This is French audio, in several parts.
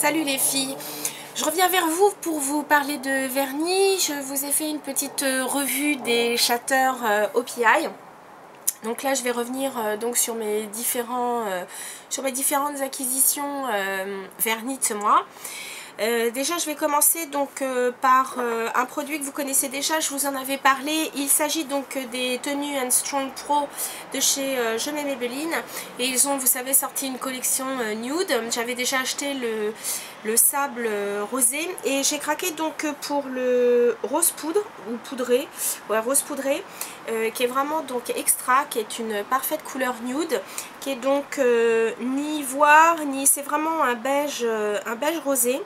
Salut les filles, je reviens vers vous pour vous parler de vernis. Je vous ai fait une petite revue des Shatter OPI. Donc là je vais revenir donc sur mes différentes acquisitions vernis de ce mois. Déjà je vais commencer donc par un produit que vous connaissez déjà, je vous en avais parlé. Il s'agit donc des tenues Strong Pro de chez Je m'aime Maybelline, et ils ont, vous savez, sorti une collection nude. J'avais déjà acheté le sable rosé et j'ai craqué donc pour le rose poudre ou poudré, ouais, rose poudré, qui est vraiment donc extra, qui est une parfaite couleur nude, qui est donc ni ivoire ni, c'est vraiment un beige rosé,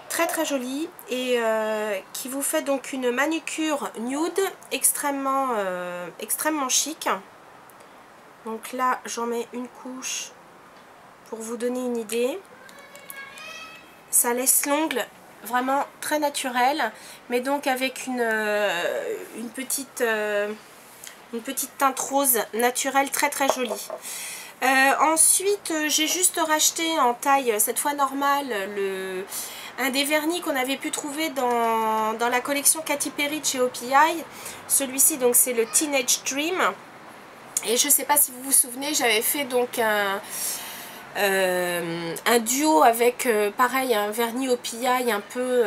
très très joli, et qui vous fait donc une manucure nude extrêmement chic. Donc là j'en mets une couche pour vous donner une idée. Ça laisse l'ongle vraiment très naturel, mais donc avec une petite teinte rose naturelle très très jolie. Ensuite j'ai juste racheté en taille cette fois normale un des vernis qu'on avait pu trouver dans la collection Katy Perry de chez OPI. Celui-ci donc c'est le Teenage Dream, et je sais pas si vous vous souvenez, j'avais fait donc un duo avec pareil un vernis OPI un peu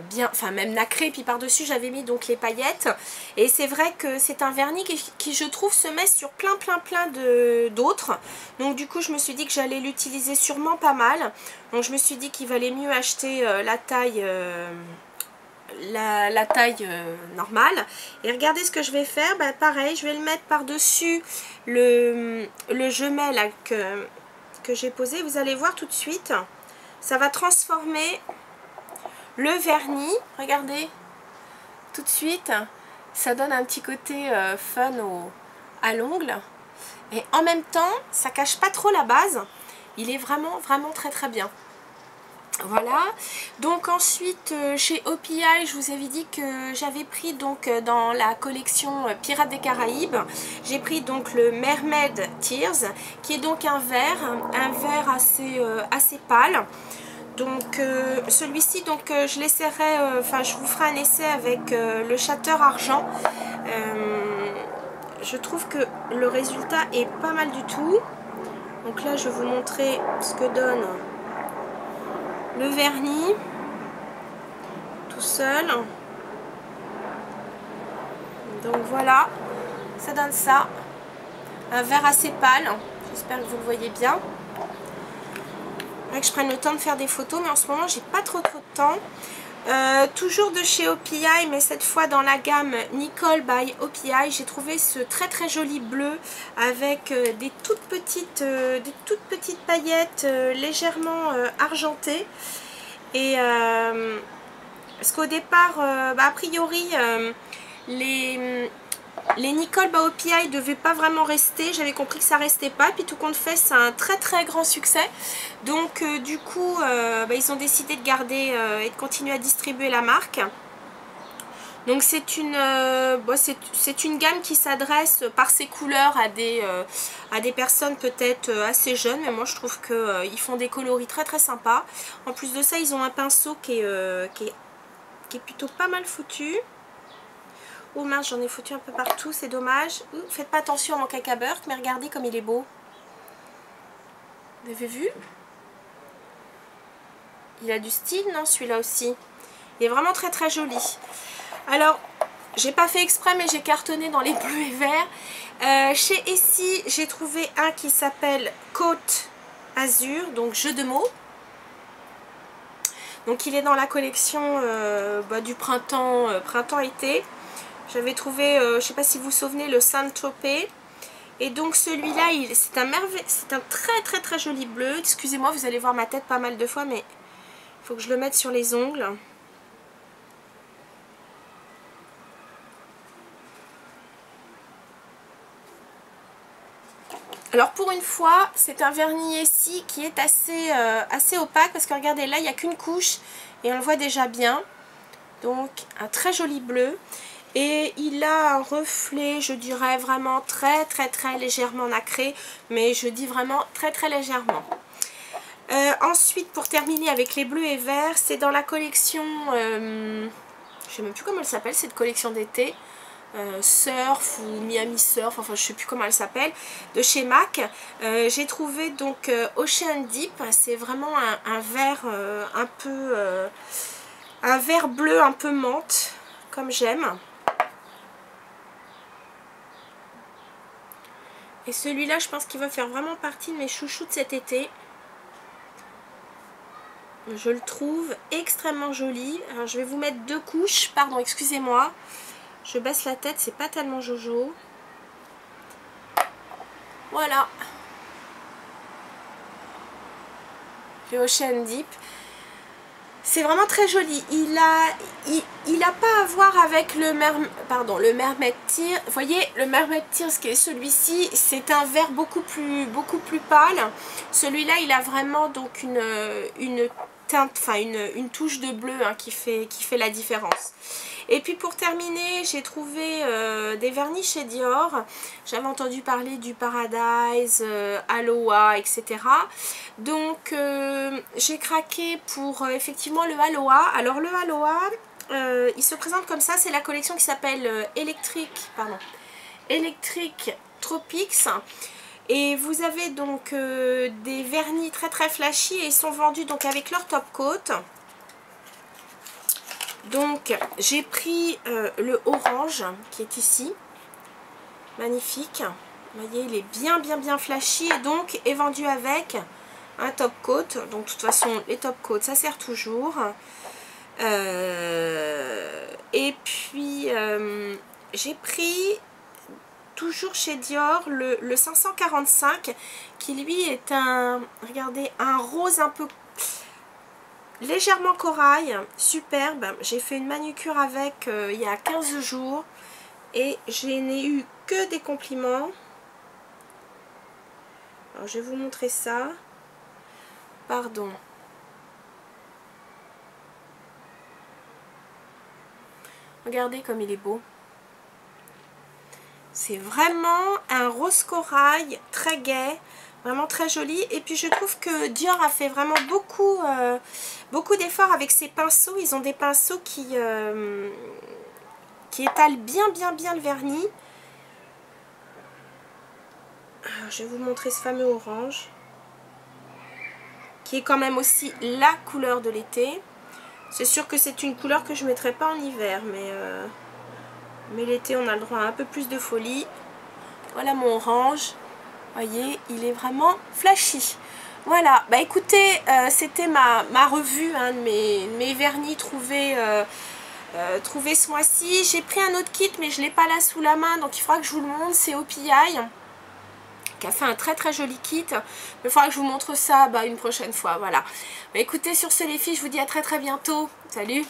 bien, enfin même nacré, puis par dessus j'avais mis donc les paillettes, et c'est vrai que c'est un vernis qui je trouve se met sur plein d'autres, donc du coup je me suis dit que j'allais l'utiliser sûrement pas mal, donc je me suis dit qu'il valait mieux acheter la taille normale. Et regardez ce que je vais faire, bah, pareil je vais le mettre par dessus le jumet là que j'ai posé. Vous allez voir tout de suite, ça va transformer le vernis, regardez, tout de suite ça donne un petit côté fun à l'ongle, et en même temps ça cache pas trop la base, il est vraiment très très bien. Voilà, donc ensuite chez OPI, je vous avais dit que j'avais pris donc dans la collection Pirates des Caraïbes, j'ai pris donc le Mermaid Tears, qui est donc un vert assez pâle. Donc celui-ci, donc je l'essaierai, enfin je vous ferai un essai avec le Shatter Argent. Je trouve que le résultat est pas mal du tout. Donc là je vais vous montrer ce que donne le vernis tout seul. Donc voilà, ça donne ça, un vert assez pâle, j'espère que vous le voyez bien. Il faudrait que je prenne le temps de faire des photos, mais en ce moment j'ai pas trop de temps. Toujours de chez OPI, mais cette fois dans la gamme Nicole by OPI, j'ai trouvé ce très très joli bleu avec des toutes petites paillettes légèrement argentées. Et parce qu'au départ, a priori, les Nicole by OPI devaient pas vraiment rester. J'avais compris que ça restait pas, puis tout compte fait c'est un très très grand succès, donc du coup ils ont décidé de garder et de continuer à distribuer la marque. Donc c'est une gamme qui s'adresse par ses couleurs à des personnes peut-être assez jeunes, mais moi je trouve qu'ils font des coloris très très sympas. En plus de ça, ils ont un pinceau qui est plutôt pas mal foutu. Oh mince, j'en ai foutu un peu partout, c'est dommage. Faites pas attention à mon caca Burke, mais regardez comme il est beau. Vous avez vu? Il a du style, non, celui-là aussi? Il est vraiment très très joli. Alors, j'ai pas fait exprès, mais j'ai cartonné dans les bleus et verts. Chez Essie, j'ai trouvé un qui s'appelle Côte Azur, donc jeu de mots. Donc il est dans la collection du printemps-été. J'avais trouvé, je sais pas si vous vous souvenez, le Saint-Tropez. Et donc celui-là, c'est un très très très joli bleu. Excusez-moi, vous allez voir ma tête pas mal de fois, mais il faut que je le mette sur les ongles. Alors pour une fois, c'est un vernis Essie qui est assez opaque, parce que regardez, là il n'y a qu'une couche et on le voit déjà bien. Donc un très joli bleu. Et il a un reflet, je dirais vraiment très légèrement nacré, mais je dis vraiment très légèrement. Ensuite, pour terminer avec les bleus et verts, c'est dans la collection, je sais même plus comment elle s'appelle, cette collection d'été, Surf ou Miami Surf, enfin je sais plus comment elle s'appelle, de chez MAC. J'ai trouvé donc Ocean Deep, c'est vraiment un vert un vert bleu un peu menthe, comme j'aime. Et celui-là, je pense qu'il va faire vraiment partie de mes chouchous de cet été. Je le trouve extrêmement joli. Alors, je vais vous mettre 2 couches. Pardon, excusez-moi. Je baisse la tête, c'est pas tellement jojo. Voilà. Le Ocean Deep. C'est vraiment très joli. Il a pas à voir avec le Mermaid Tear. Vous voyez, le Mermaid Tear, ce qui est celui-ci, c'est un vert beaucoup plus pâle. Celui-là, il a vraiment donc une teinte, enfin une touche de bleu hein, qui fait la différence. Et puis pour terminer, j'ai trouvé des vernis chez Dior. J'avais entendu parler du Paradise, Aloha, etc. Donc j'ai craqué pour effectivement le Aloha. Alors le Aloha, il se présente comme ça. C'est la collection qui s'appelle Electric Tropics. Et vous avez donc des vernis très très flashy et ils sont vendus donc avec leur top coat. Donc j'ai pris le orange qui est ici, magnifique, vous voyez il est bien flashy et donc est vendu avec un top coat. Donc de toute façon les top coats ça sert toujours. Et puis j'ai pris toujours chez Dior le 545 qui lui est regardez, un rose un peu légèrement corail, superbe. J'ai fait une manucure avec il y a 15 jours et je n'ai eu que des compliments. Alors je vais vous montrer ça. Pardon. Regardez comme il est beau. C'est vraiment un rose corail très gai. Vraiment très joli. Et puis je trouve que Dior a fait vraiment beaucoup d'efforts avec ses pinceaux. Ils ont des pinceaux qui étalent bien le vernis. Alors, je vais vous montrer ce fameux orange. Qui est quand même aussi la couleur de l'été. C'est sûr que c'est une couleur que je ne mettrai pas en hiver. Mais l'été on a le droit à un peu plus de folie. Voilà mon orange. Voyez, il est vraiment flashy. Voilà, bah écoutez, c'était ma revue hein, de mes vernis trouvés ce mois-ci. J'ai pris un autre kit, mais je ne l'ai pas là sous la main, donc il faudra que je vous le montre. C'est OPI, qui a fait un très joli kit. Mais il faudra que je vous montre ça une prochaine fois. Voilà. Bah écoutez, sur ce les filles, je vous dis à très bientôt. Salut!